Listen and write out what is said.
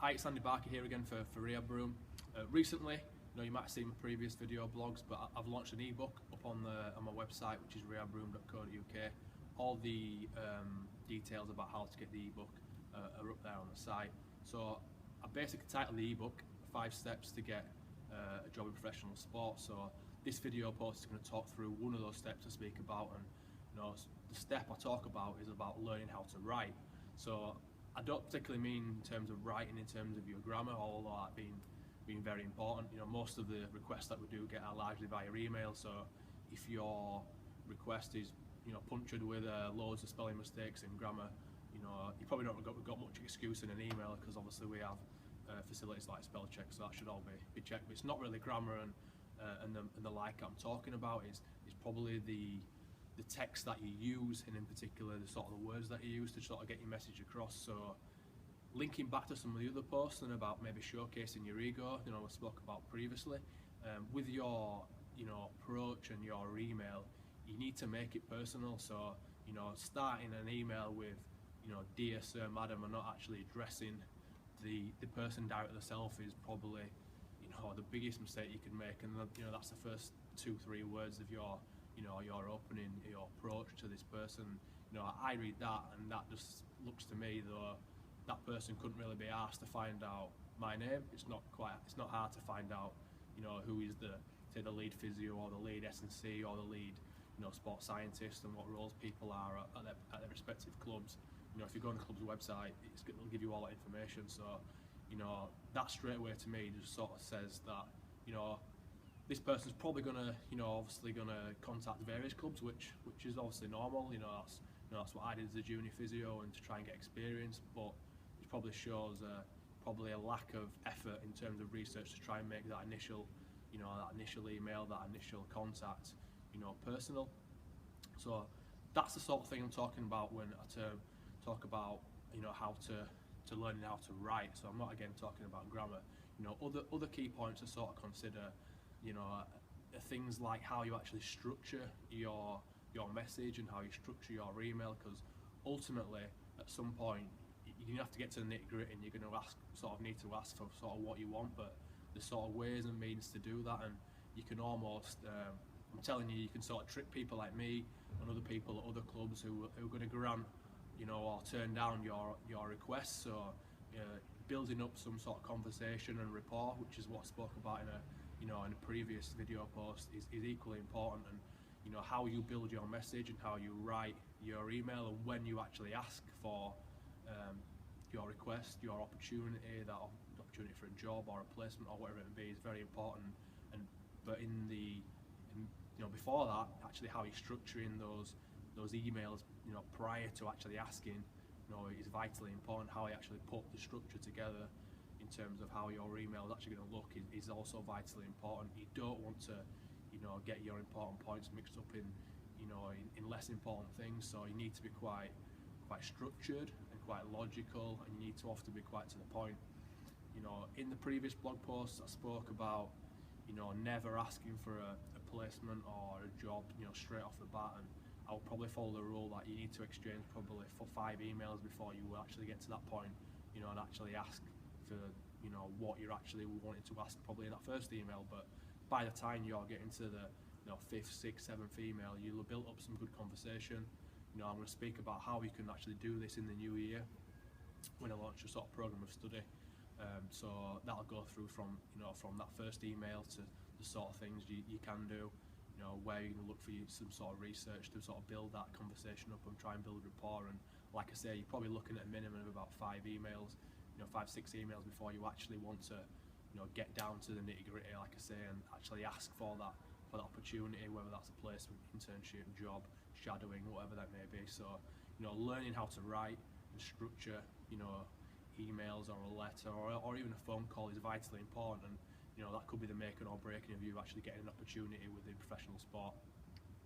Hi, it's Andy Barker here again for RehabRoom. Recently, you might have seen my previous video blogs, but I've launched an ebook up on my website, which is rehabroom.co.uk. All the details about how to get the ebook are up there on the site. So I basically titled the ebook 5 Steps to Get a Job in Professional Sport. So this video post is going to talk through one of those steps I speak about, and the step I talk about is about learning how to write. So I don't particularly mean in terms of writing in terms of your grammar, although that being very important. Most of the requests that we do get are largely via email, so if your request is punctured with loads of spelling mistakes in grammar, you probably not got much excuse in an email, because obviously we have facilities like spell check, so that should all be checked. But it's not really grammar and the like I'm talking about. Is probably the text that you use, and in particular the sort of the words that you use to sort of get your message across. So linking back to some of the other posts and about maybe showcasing your ego, we spoke about previously, with your approach and your email, you need to make it personal. So starting an email with dear sir, madam, and not actually addressing the person directly themselves is probably the biggest mistake you can make, and that's the first 2-3 words of your your opening, your approach to this person. I read that and that just looks to me though that person couldn't really be asked to find out my name. It's not hard to find out who is the lead physio or the lead S&C or the lead sports scientist, and what roles people are at their respective clubs. If you go on the club's website, it'll give you all that information. So that straight away to me just sort of says that this person's probably gonna obviously gonna contact various clubs, which is obviously normal. That's what I did as a junior physio, and to try and get experience. But it probably shows probably a lack of effort in terms of research to try and make that initial email, that initial contact personal. So that's the sort of thing I'm talking about when I talk about how to learning how to write. So I'm not again talking about grammar. Other key points to sort of consider things like how you actually structure your message and how you structure your email, because ultimately at some point you have to get to the nitty-gritty, and you're going to need to ask for sort of what you want. But there's sort of ways and means to do that, and you can almost I'm telling you, you can sort of trick people like me and other people at other clubs who are going to grant or turn down your requests. So building up some sort of conversation and rapport, which is what I spoke about in a previous video post, is equally important. And how you build your message and how you write your email, and when you actually ask for your request, your opportunity, the opportunity for a job or a placement or whatever it may be, is very important. But before that, actually how you're structuring those emails prior to actually asking is vitally important. How you actually put the structure together in terms of how your email is actually going to look is also vitally important. You don't want to get your important points mixed up in less important things. So you need to be quite structured and quite logical, and you need to often be quite to the point. In the previous blog posts I spoke about never asking for a placement or a job straight off the bat, and I'll probably follow the rule that you need to exchange probably 5 emails before you will actually get to that point, and actually ask for what you're actually wanting to ask probably in that first email. But by the time you're getting to the 5th, 6th, 7th email, you'll have built up some good conversation. I'm going to speak about how you can actually do this in the new year when I launch a sort of program of study. So that'll go through from that first email to the sort of things you can do, where you're going to look for some sort of research to sort of build that conversation up and try and build rapport. And like I say, you're probably looking at a minimum of about 5 emails, 5-6 emails before you actually want to get down to the nitty-gritty, like I say, and actually ask for that opportunity, whether that's a placement, internship, job, shadowing, whatever that may be. So learning how to write and structure emails or a letter or even a phone call is vitally important, and that could be the making or breaking of you actually getting an opportunity within professional sport.